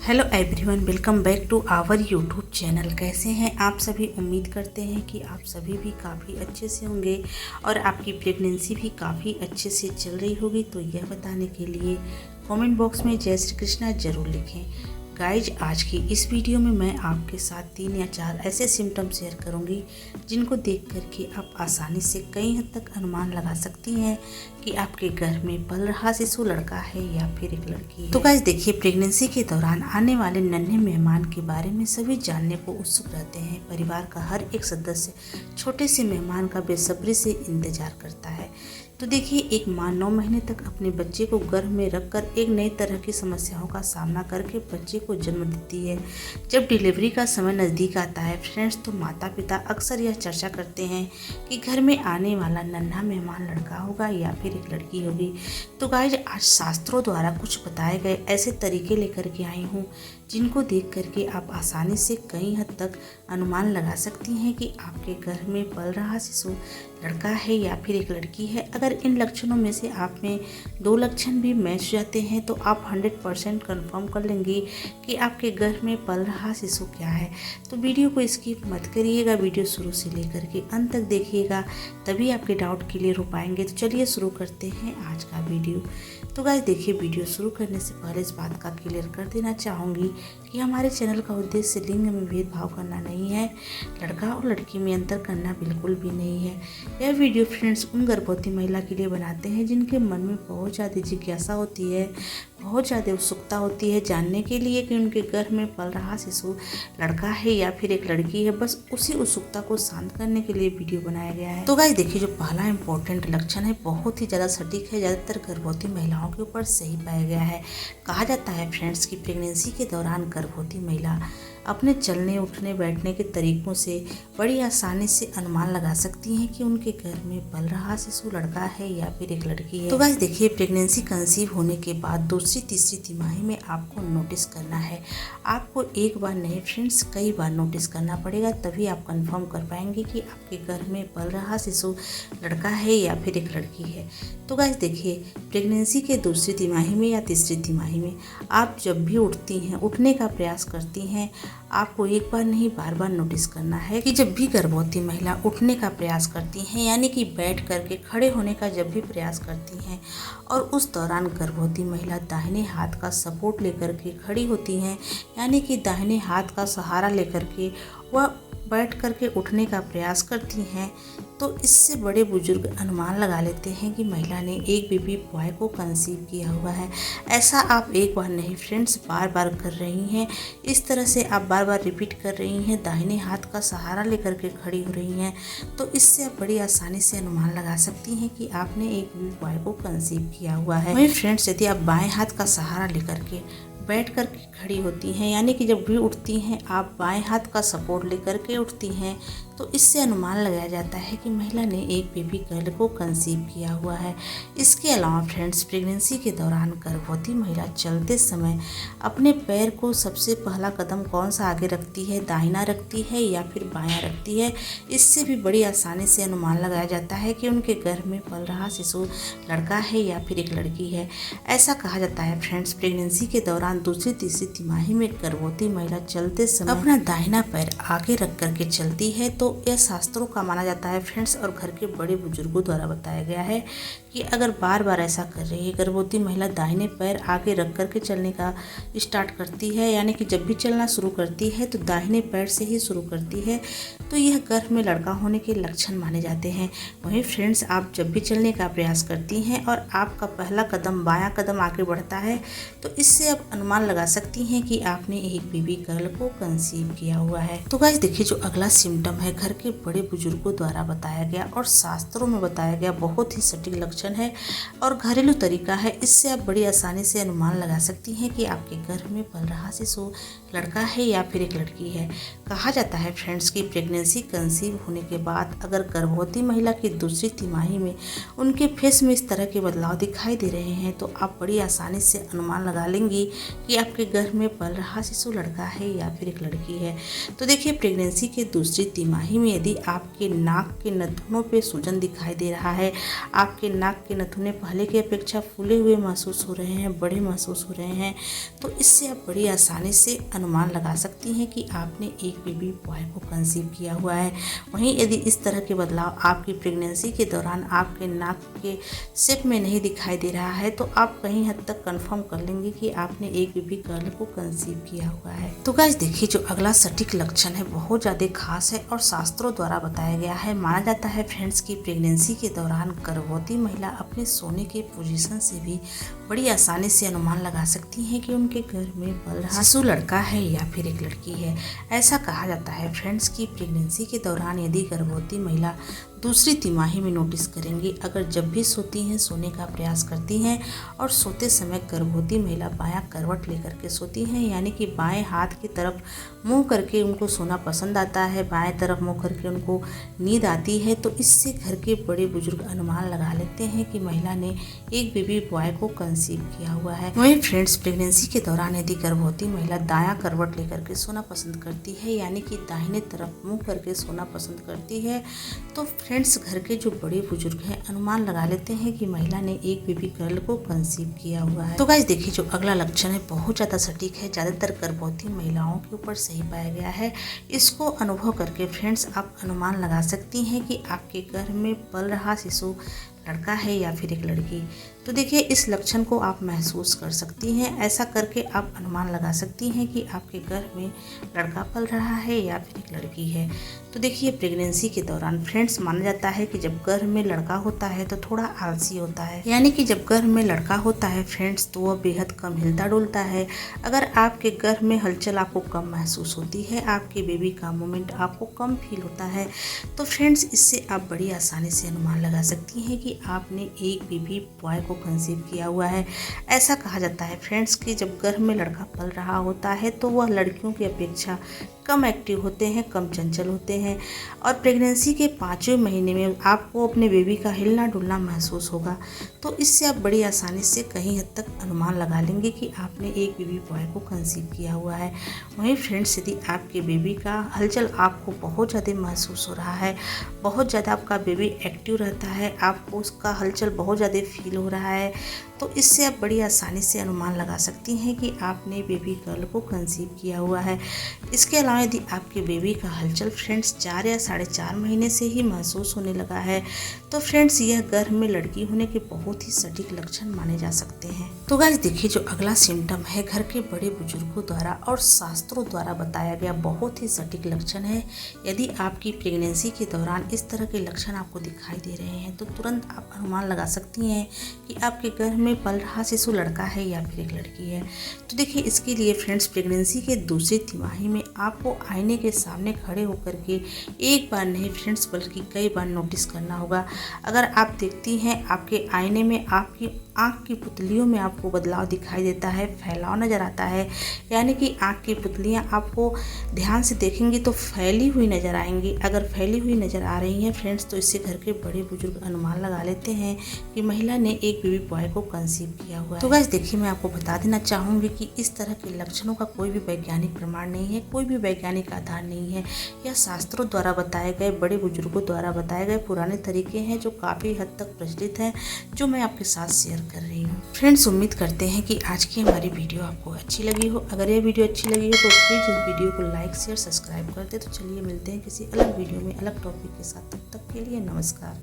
Hello everyone, welcome back to our YouTube channel. कैसे हैं आप सभी? उम्मीद करते हैं कि आप सभी भी काफ़ी अच्छे से होंगे और आपकी प्रेगनेंसी भी काफ़ी अच्छे से चल रही होगी। तो यह बताने के लिए कमेंट बॉक्स में जय श्री कृष्णा ज़रूर लिखें। गाइज, आज की इस वीडियो में मैं आपके साथ 3 या 4 ऐसे सिम्टम शेयर करूंगी जिनको देख करके आप आसानी से कई हद तक अनुमान लगा सकती हैं कि आपके घर में पल रहा शिशु लड़का है या फिर एक लड़की है। तो गाइज देखिए, प्रेगनेंसी के दौरान आने वाले नन्हे मेहमान के बारे में सभी जानने को उत्सुक रहते हैं। परिवार का हर एक सदस्य छोटे से मेहमान का बेसब्री से इंतजार करता है। तो देखिए, एक माँ 9 महीने तक अपने बच्चे को गर्भ में रखकर एक नई तरह की समस्याओं का सामना करके बच्चे को जन्म देती है। जब डिलीवरी का समय नज़दीक आता है फ्रेंड्स, तो माता पिता अक्सर यह चर्चा करते हैं कि घर में आने वाला नन्हा मेहमान लड़का होगा या फिर एक लड़की होगी। तो गाइज, आज शास्त्रों द्वारा कुछ बताए गए ऐसे तरीके लेकर के आई हूँ जिनको देख करके आप आसानी से कई हद तक अनुमान लगा सकती हैं कि आपके घर में पल रहा शिशु लड़का है या फिर एक लड़की है। अगर इन लक्षणों में से आप में 2 लक्षण भी मैच जाते हैं तो आप 100% कन्फर्म कर लेंगी कि आपके घर में पल रहा शिशु क्या है। तो वीडियो को स्किप मत करिएगा, वीडियो शुरू से लेकर के अंत तक देखिएगा, तभी आपके डाउट क्लियर हो पाएंगे। तो चलिए शुरू करते हैं आज का वीडियो। तो गाइस देखिए, वीडियो शुरू करने से पहले इस बात का क्लियर कर देना चाहूँगी कि हमारे चैनल का उद्देश्य लिंग में भेदभाव करना नहीं है, लड़का और लड़की में अंतर करना बिल्कुल भी नहीं है। यह वीडियो फ्रेंड्स उन गर्भवती महिला के लिए बनाते हैं जिनके मन में बहुत ज़्यादा जिज्ञासा होती है, बहुत ज़्यादा उत्सुकता होती है जानने के लिए कि उनके गर्भ में पल रहा शिशु लड़का है या फिर एक लड़की है। बस उसी उत्सुकता को शांत करने के लिए वीडियो बनाया गया है। तो गाइस देखिए, जो पहला इंपॉर्टेंट लक्षण है बहुत ही ज़्यादा सटीक है, ज़्यादातर गर्भवती महिलाओं के ऊपर सही पाया गया है। कहा जाता है फ्रेंड्स कि प्रेगनेंसी के दौरान गर्भवती महिला अपने चलने उठने बैठने के तरीकों से बड़ी आसानी से अनुमान लगा सकती हैं कि उनके घर में पल रहा शिशु लड़का है या फिर एक लड़की है। तो गाइस देखिए, प्रेगनेंसी कंसीव होने के बाद दूसरी तीसरी तिमाही में आपको नोटिस करना है। आपको एक बार नहीं फ्रेंड्स, कई बार नोटिस करना पड़ेगा, तभी आप कंफर्म कर पाएंगे कि आपके घर में पल रहा शिशु लड़का है या फिर एक लड़की है। तो गाइस देखिए, प्रेगनेंसी के दूसरी तिमाही में या तीसरी तिमाही में आप जब भी उठती हैं, उठने का प्रयास करती हैं, आपको एक बार नहीं बार बार नोटिस करना है कि जब भी गर्भवती महिला उठने का प्रयास करती हैं, यानी कि बैठ करके खड़े होने का जब भी प्रयास करती हैं और उस दौरान गर्भवती महिला दाहिने हाथ का सपोर्ट लेकर के खड़ी होती हैं, यानी कि दाहिने हाथ का सहारा लेकर के वह बैठ करके उठने का प्रयास करती हैं, तो इससे बड़े बुजुर्ग अनुमान लगा लेते हैं कि महिला ने एक बेबी बॉय को कंसीव किया हुआ है। ऐसा आप एक बार नहीं फ्रेंड्स, बार बार कर रही हैं। इस तरह से आप बार बार रिपीट कर रही हैं, दाहिने हाथ का सहारा लेकर के खड़ी हो रही हैं, तो इससे आप बड़ी आसानी से अनुमान लगा सकती हैं कि आपने एक बेबी बॉय को कंसीव किया हुआ है। वहीं फ्रेंड्स, यदि आप बाएं हाथ का सहारा लेकर के बैठ कर के खड़ी होती हैं, यानी कि जब भी उठती हैं आप बाएं हाथ का सपोर्ट लेकर के उठती हैं, तो इससे अनुमान लगाया जाता है कि महिला ने एक बेबी गर्ल को कंसीव किया हुआ है। इसके अलावा फ्रेंड्स, प्रेगनेंसी के दौरान गर्भवती महिला चलते समय अपने पैर को सबसे पहला कदम कौन सा आगे रखती है, दाहिना रखती है या फिर बायां रखती है, इससे भी बड़ी आसानी से अनुमान लगाया जाता है कि उनके गर्भ में पल रहा शिशु लड़का है या फिर एक लड़की है। ऐसा कहा जाता है फ्रेंड्स, प्रेगनेंसी के दौरान दूसरी तीसरी तिमाही में गर्भवती महिला चलते समय अपना दाहिना पैर आगे रख करके चलती है, तो यह शास्त्रों का माना जाता है फ्रेंड्स और घर के बड़े बुजुर्गों द्वारा बताया गया है कि अगर बार बार ऐसा कर रही है गर्भवती महिला, दाहिने पैर आगे रख करके चलने का स्टार्ट करती है, यानी कि जब भी चलना शुरू करती है तो दाहिने पैर से ही शुरू करती है, तो यह गर्भ में लड़का होने के लक्षण माने जाते हैं। वहीं फ्रेंड्स, आप जब भी चलने का प्रयास करती हैं और आपका पहला कदम बायां कदम आगे बढ़ता है, तो इससे आप अनुमान लगा सकती हैं कि आपने एक बेबी गर्ल को कंसीव किया हुआ है। तो गाइस देखिए, जो अगला सिम्टम है घर के बड़े बुजुर्गों द्वारा बताया गया और शास्त्रों में बताया गया बहुत ही सटीक लक्षण है और घरेलू तरीका है। इससे आप बड़ी आसानी से अनुमान लगा सकती हैं कि आपके गर्भ में पल रहा शिशु लड़का है या फिर एक लड़की है। कहा जाता है फ्रेंड्स कि प्रेगनेंसी कंसीव होने के बाद अगर गर्भवती महिला की दूसरी तिमाही में उनके फेस में इस तरह के बदलाव दिखाई दे रहे हैं, तो आप बड़ी आसानी से अनुमान लगा लेंगी कि आपके गर्भ में पल रहा शिशु लड़का है या फिर एक लड़की है। तो देखिए, प्रेगनेंसी के दूसरी तिमाही तिमाही में यदि आपके नाक के नथुनों पे सूजन दिखाई दे रहा है, आपके नाक के नथुने पहले की अपेक्षा फूले हुए महसूस हो रहे हैं, बड़े महसूस हो रहे हैं, तो इससे आप बड़ी आसानी से अनुमान लगा सकती हैं कि आपने एक बेबी बॉय को कंसीव किया हुआ है। वहीं यदि इस तरह के बदलाव आपकी प्रेगनेंसी के दौरान आपके नाक के शेप में नहीं दिखाई दे रहा है, तो आप कहीं हद तक कंफर्म कर लेंगे कि आपने एक बेबी गर्ल को कंसीव किया हुआ है। तो गाइस देखिए, जो अगला सटीक लक्षण है बहुत ज़्यादा खास है और शास्त्रों द्वारा बताया गया है। माना जाता है फ्रेंड्स की प्रेगनेंसी के दौरान गर्भवती महिला अपने सोने के पोजीशन से भी बड़ी आसानी से अनुमान लगा सकती हैं कि उनके घर में पल रहा शिशु लड़का है या फिर एक लड़की है। ऐसा कहा जाता है फ्रेंड्स की प्रेगनेंसी के दौरान यदि गर्भवती महिला दूसरी तिमाही में नोटिस करेंगी, अगर जब भी सोती हैं सोने का प्रयास करती हैं और सोते समय गर्भवती महिला बायां करवट लेकर के सोती हैं, यानी कि बाएं हाथ की तरफ मुंह करके उनको सोना पसंद आता है, बाएं तरफ मुंह करके उनको नींद आती है, तो इससे घर के बड़े बुजुर्ग अनुमान लगा लेते हैं कि महिला ने एक बेबी बॉय को कंसीव किया हुआ है। वहीं फ्रेंड्स प्रेगनेंसी के दौरान यदि गर्भवती महिला दायां करवट लेकर के सोना पसंद करती है, यानी कि दाहिने तरफ मुंह करके सोना पसंद करती है, तो फ्रेंड्स घर के जो बड़े बुजुर्ग हैं अनुमान लगा लेते हैं कि महिला ने एक बेबी गर्ल को कंसीव किया हुआ है। तो गाइस देखिए, जो अगला लक्षण है बहुत ज़्यादा सटीक है, ज़्यादातर गर्भवती महिलाओं के ऊपर सही पाया गया है। इसको अनुभव करके फ्रेंड्स आप अनुमान लगा सकती हैं कि आपके घर में पल रहा शिशु लड़का है या फिर एक लड़की। तो देखिए, इस लक्षण को आप महसूस कर सकती हैं। ऐसा करके आप अनुमान लगा सकती हैं कि आपके घर में लड़का पल रहा है या फिर एक लड़की है। तो देखिए, प्रेगनेंसी के दौरान फ्रेंड्स माना जाता है कि जब गर्भ में लड़का होता है तो थोड़ा आलसी होता है, यानी कि जब गर्भ में लड़का होता है फ्रेंड्स तो वह बेहद कम हिलता डुलता है। अगर आपके गर्भ में हलचल आपको कम महसूस होती है, आपके बेबी का मूवमेंट आपको कम फील होता है, तो फ्रेंड्स इससे आप बड़ी आसानी से अनुमान लगा सकती हैं कि आपने एक बेबी बॉय को कंसीव किया हुआ है। ऐसा कहा जाता है फ्रेंड्स कि जब गर्भ में लड़का पल रहा होता है तो वह लड़कियों की अपेक्षा कम एक्टिव होते हैं, कम चंचल होते हैं, और प्रेगनेंसी के 5वें महीने में आपको अपने बेबी का हिलना डुलना महसूस होगा। तो इससे आप बड़ी आसानी से कहीं हद तक अनुमान लगा लेंगे कि आपने एक बेबी बॉय को कंसीव किया हुआ है। वहीं फ्रेंड्स यदि आपके बेबी का हलचल आपको बहुत ज़्यादा महसूस हो रहा है, बहुत ज़्यादा आपका बेबी एक्टिव रहता है, आपको उसका हलचल बहुत ज़्यादा फील हो रहा है, तो इससे आप बड़ी आसानी से अनुमान लगा सकती हैं कि आपने बेबी गर्ल को कंसीव किया हुआ है। इसके अलावा यदि आपके बेबी का हलचल फ्रेंड्स 4 या 4.5 महीने से ही महसूस होने लगा है, तो फ्रेंड्स यह गर्भ में लड़की होने के बहुत ही सटीक लक्षण माने जा सकते हैं। तो गाइस देखिए, जो अगला सिम्टम है घर के बड़े बुजुर्गों द्वारा और शास्त्रों द्वारा बताया गया बहुत ही सटीक लक्षण है। यदि आपकी प्रेगनेंसी के दौरान इस तरह के लक्षण आपको दिखाई दे रहे हैं तो तुरंत आप अनुमान लगा सकती हैं कि आपके गर्भ में पल रहा शिशु लड़का है या फिर एक लड़की है। तो देखिए, इसके लिए फ्रेंड्स प्रेगनेंसी के दूसरी तिमाही में आपको आईने के सामने खड़े होकर के एक बार नहीं फ्रेंड्स बल्कि कई बार नोटिस करना होगा। अगर आप देखती हैं आपके आईने में आपकी आँख की पुतलियों में आपको बदलाव दिखाई देता है, फैलाव नज़र आता है, यानी कि आँख की पुतलियाँ आपको ध्यान से देखेंगी तो फैली हुई नज़र आएंगी। अगर फैली हुई नज़र आ रही हैं फ्रेंड्स तो इससे घर के बड़े बुजुर्ग अनुमान लगा लेते हैं कि महिला ने एक बेबी बॉय को कंसीव किया हुआ है। तो गाइस देखिए, मैं आपको बता देना चाहूँगी कि इस तरह के लक्षणों का कोई भी वैज्ञानिक प्रमाण नहीं है, कोई भी वैज्ञानिक आधार नहीं है। यह शास्त्रों द्वारा बताए गए, बड़े बुजुर्गों द्वारा बताए गए पुराने तरीके हैं जो काफ़ी हद तक प्रचलित हैं, जो मैं आपके साथ शेयर कर रही हूँ। फ्रेंड्स उम्मीद करते हैं कि आज की हमारी वीडियो आपको अच्छी लगी हो। अगर ये वीडियो अच्छी लगी हो तो प्लीज़ इस वीडियो को लाइक शेयर सब्सक्राइब कर दे। तो चलिए मिलते हैं किसी अलग वीडियो में अलग टॉपिक के साथ, तब तक के लिए नमस्कार।